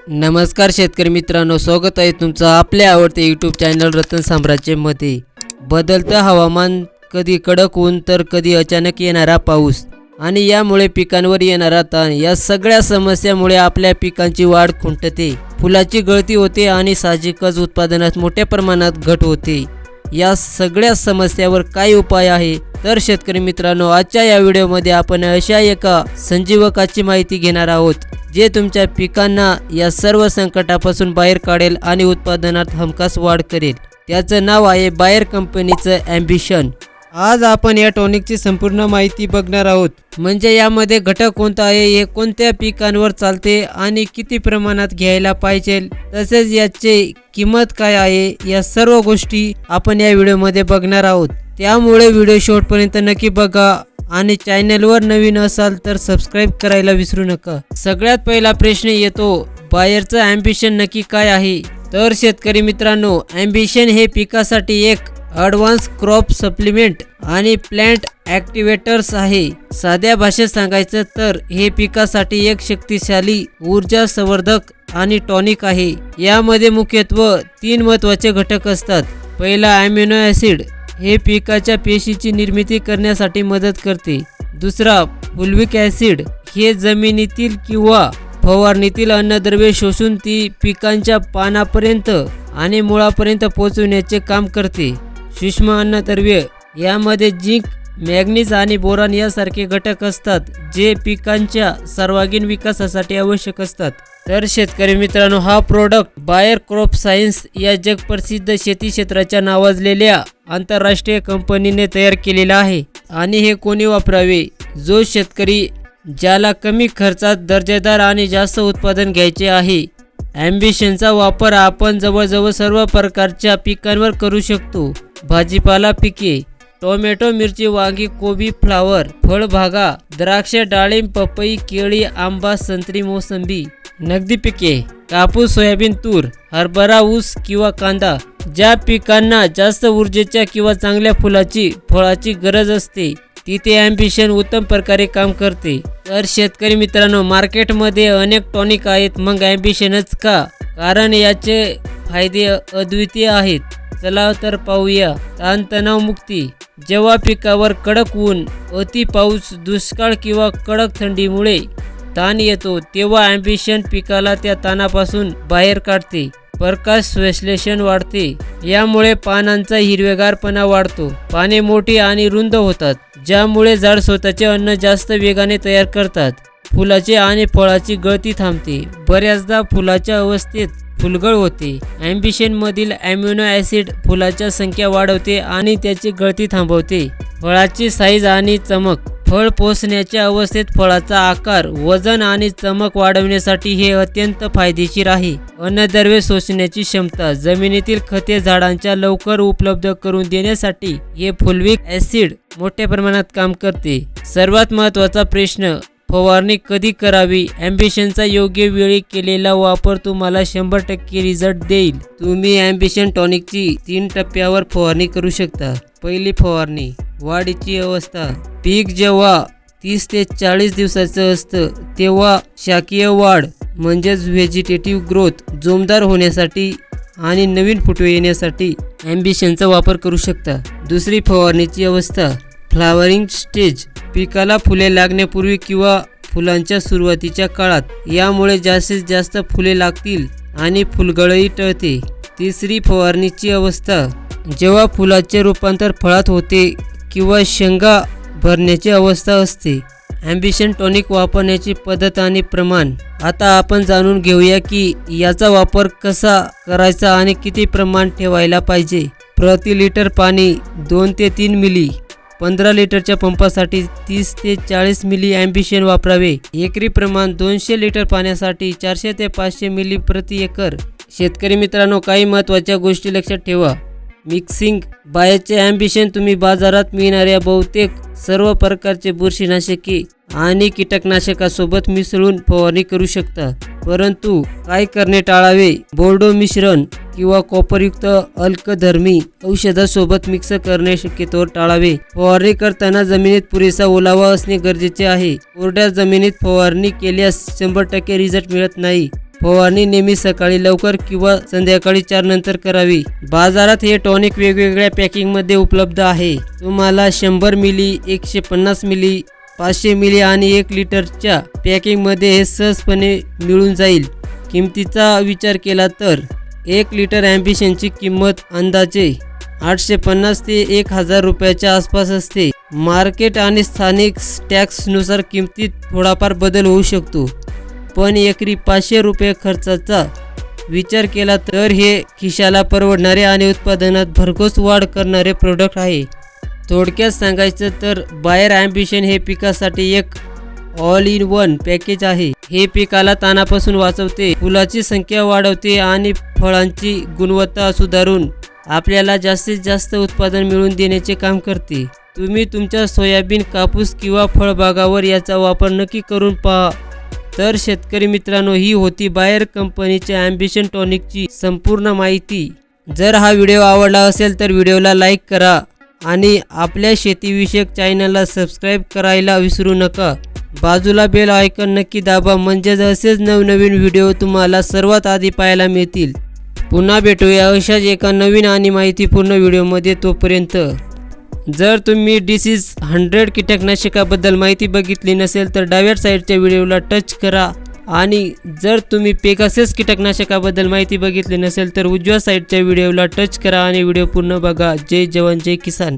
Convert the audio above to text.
नमस्कार शेतकरी मित्रांनो, स्वागत आहे तुमचं आपल्या आवडते यूट्यूब चॅनल रतन साम्राज्यमध्ये। बदलतं हवामान, कधी कडक ऊन तर कधी अचानक येणारा पाऊस आणि यामुळे पिकांवर येणारा ताण, या सगळ्या समस्यामुळे आपल्या पिकांची वाढ खुंटते, फुलाची गळती होते आणि साहजिकच उत्पादनात मोठ्या प्रमाणात घट होते। या सगळ्या समस्यावर काय उपाय आहे तर शेतकरी मित्रांनो, आजच्या या व्हिडिओमध्ये आपण अशा एका संजीवकाची माहिती घेणार आहोत जे तुमच्या पिकांना या सर्व संकटापासून बाहेर काढेल आणि उत्पादनात हमखास वाढ करेल। त्याचं नाव आहे बायर कंपनीचं ॲम्बिशन। आज आपण या टॉनिकची संपूर्ण माहिती बघणार आहोत, म्हणजे यामध्ये घटक कोणता आहे, हे कोणत्या पिकांवर चालते आणि किती प्रमाणात घ्यायला पाहिजे, तसेच याची किंमत काय आहे, या सर्व गोष्टी आपण या व्हिडिओमध्ये बघणार आहोत। त्यामुळे व्हिडिओ शेवटपर्यंत नक्की बघा आणि चॅनलवर नवीन असाल तर सबस्क्राईब करायला विसरू नका। सगळ्यात पहिला प्रश्न येतो, बायरचं ॲम्बिशन नक्की काय आहे? तर शेतकरी मित्रांनो, ॲम्बिशन हे पिकासाठी एक ॲडव्हान्स क्रॉप सप्लिमेंट आणि प्लांट ॲक्टिवेटर्स आहे। साध्या भाषेत सांगायचं तर हे पिकासाठी एक शक्तिशाली ऊर्जा संवर्धक आणि टॉनिक आहे। यामध्ये मुख्यत्वे 3 महत्त्वाचे घटक असतात। पहिला, ॲमिनो ॲसिड, हे पिकाच्या पेशीची निर्मिती करण्यासाठी मदत करते। दुसरा, फुलविक ॲसिड, हे जमिनीतील किंवा फवारणीतील अन्नद्रव्ये शोषून ती पिकांच्या पानापर्यंत आणि मुळापर्यंत पोहोचवण्याचे काम करते। सूक्ष्म अन्नद्रव्ये, यामध्ये झिंक, मॅग्नीज आणि बोरॉन यासारखे घटक असतात जे पिकांच्या सर्वांगीण विकासासाठी आवश्यक असतात। तर शेतकरी मित्रांनो, हा प्रोडक्ट बायर क्रॉप सायन्स या जगप्रसिद्ध शेती क्षेत्राच्या नावाजलेल्या आंतरराष्ट्रीय कंपनीने तयार केलेला आहे। आणि हे कोणी वापरावे? जो शेतकरी ज्याला कमी खर्चात दर्जेदार आणि जास्त उत्पादन घ्यायचे आहे। ॲम्बिशनचा वापर आपण जवळजवळ सर्व प्रकारच्या पिकांवर करू शकतो। भाजीपाला पिके, टोमॅटो, मिरची, वांगी, कोबी, फ्लावर, फळबागा, द्राक्ष, डाळिंब, पपई, केळी, आंबा, संत्री, मोसंबी। नगदी पिके, कापूस, सोयाबीन, तूर, हरभरा, ऊस किंवा कांदा। ज्या पिकांना जास्त ऊर्जेच्या किंवा चांगल्या फळाची गरज असते तिथे ॲम्बिशन उत्तम प्रकारे काम करते। तर शेतकरी मित्रांनो, मार्केटमध्ये अनेक टॉनिक आहेत, मग ॲम्बिशनच का? कारण याचे फायदे अद्वितीय आहेत। चला तर पाहूया। ताणतणाव मुक्ती, जेव्हा पिकावर कडक ऊन, अति पाऊस, दुष्काळ किंवा कडक थंडीमुळे ताण येतो तेव्हा ॲम्बिशन पिकाला त्या ताणापासून बाहेर काढते। प्रकाश संश्लेषण वाढते, यामुळे पानांचा हिरवेगारपणा वाढतो, पाने मोठी आणि रुंद होतात, ज्यामुळे झाड स्वतःचे अन्न जास्त वेगाने तयार करतात। फुलाची आणि फळाची गळती थांबते, बऱ्याचदा फुलाच्या अवस्थेत फुलगळ होते। ॲम्बिशन मधील ॲमिनो ॲसिड फुलाच्या संख्या वाढवते आणि त्याची गळती थांबवते। फळाची साईज आणि चमक, फळ पोसण्याच्या अवस्थेत फळाचा आकार, वजन आणि चमक वाढवण्यासाठी हे अत्यंत फायदेशीर आहे। अन्नद्रव्ये शोषण्याची क्षमता, जमिनीतील खते झाडांच्या लवकर उपलब्ध करून देण्यासाठी हे फुलविक ॲसिड मोठ्या प्रमाणात काम करते। सर्वात महत्त्वाचा प्रश्न, फवारणी कधी करावी? ॲम्बिशनचा योग्य वेळी केलेला वापर तुम्हाला 100% रिझल्ट देईल। तुम्ही ॲम्बिशन टॉनिकची 3 टप्प्यावर फवारणी करू शकता। पहिली फवारणी, वाढीची अवस्था, पीक जेव्हा 30 ते 40 दिवसाचं असतं तेव्हा शाकीय वाढ म्हणजेच व्हेजिटेटिव्ह ग्रोथ जोमदार होण्यासाठी आणि नवीन फुटवे येण्यासाठी ॲम्बिशनचा वापर करू शकता। दुसरी फवारणीची अवस्था, फ्लावरिंग स्टेज, पिकाला फुले लागण्यापूर्वी किंवा फुलांच्या सुरुवातीच्या काळात, यामुळे जास्तीत जास्त फुले लागतील आणि फुलगळही टळते। तिसरी फवारणीची अवस्था, जेव्हा फुलाचे रूपांतर फळात होते किंवा शेंगा भरण्याची अवस्था असते। ॲम्बिशन टॉनिक वापरण्याची पद्धत आणि प्रमाण, आता आपण जाणून घेऊया की याचा वापर कसा करायचा आणि किती प्रमाण ठेवायला पाहिजे। प्रति लिटर पाणी 2 ते 3 मिली, 15 लिटरच्या पंपासाठी 30 ते 40 मिली ॲम्बिशन वापरावे। एकरी प्रमाण 200 लिटर पाण्यासाठी 400 ते 500 मिली प्रति एकर। शेतकरी मित्रांनो, काही महत्त्वाच्या गोष्टी लक्षात ठेवा। मिक्सिंग, बायरचे ॲम्बिशन तुम्ही बाजारात मिळणाऱ्या बहुतेक सर्व प्रकारचे बुरशीनाशके आणि कीटकनाशकासोबत मिसळून फवारणी करू शकता, परंतु काय करणे टाळावे? बोर्डो मिश्रण किंवा कॉपरयुक्त अल्कधर्मी औषधासोबत मिक्स करणे शक्यतोवर टाळावे। फवारणी करताना जमिनीत पुरेसा ओलावा असणे गरजेचे आहे। कोरड्या जमिनीत फवारणी केल्यास 100% रिझल्ट मिळत नाही। फवारणी नेहमी सकाळी लवकर किंवा संध्याकाळी 4 नंतर करावी। बाजारात हे टॉनिक वेगवेगळ्या पॅकिंगमध्ये उपलब्ध आहे। तुम्हाला 100 मिली, 150 मिली, 500 मिली आणि 1 लिटरच्या पॅकिंगमध्ये हे सहजपणे मिळून जाईल। किमतीचा विचार केला तर 1 लिटर ॲम्बिशनची किंमत अंदाजे 850 ते 1000 रुपयाच्या आसपास असते। मार्केट आणि स्थानिक टॅक्सनुसार किमतीत थोडाफार बदल होऊ शकतो, पण एकरी 500 रुपये खर्चाचा विचार केला तर हे खिशाला परवडणारे आणि उत्पादनात भरघोस वाढ करणारे प्रोडक्ट आहे। थोडक्यात सांगायचं तर बायर ॲम्बिशन हे पिकासाठी एक ऑल इन वन पॅकेज आहे। हे पिकाला ताणापासून वाचवते, फुलाची संख्या वाढवते आणि फळांची गुणवत्ता सुधारून आपल्याला जास्तीत जास्त उत्पादन मिळवून देण्याचे काम करते। तुम्ही तुमच्या सोयाबीन, कापूस किंवा फळबागावर याचा वापर नक्की करून पहा। तर शेतकरी मित्रांनो, ही होती बायर कंपनीच्या ॲम्बिशन टॉनिकची संपूर्ण माहिती। जर हा व्हिडिओ आवडला असेल तर व्हिडिओला लाईक करा आणि आपल्या शेतीविषयक चॅनलला सबस्क्राईब करायला विसरू नका। बाजूला बेल आयकॉन नक्की दाबा, म्हणजेच असेच नवनवीन व्हिडिओ तुम्हाला सर्वात आधी पाहायला मिळतील। पुन्हा भेटूया अशाच एका नवीन आणि माहितीपूर्ण व्हिडिओमध्ये। तोपर्यंत जर तुम्ही डिसीज 100 कीटकनाशकाबद्दल माहिती बघितली नसेल तर डाव्या साईडच्या व्हिडिओला टच करा, आणि जर तुम्ही पेगासस कीटकनाशकाबद्दल माहिती बघितली नसेल तर उजव्या साईडच्या व्हिडिओला टच करा आणि व्हिडिओ पूर्ण बघा। जय जवान जय किसान।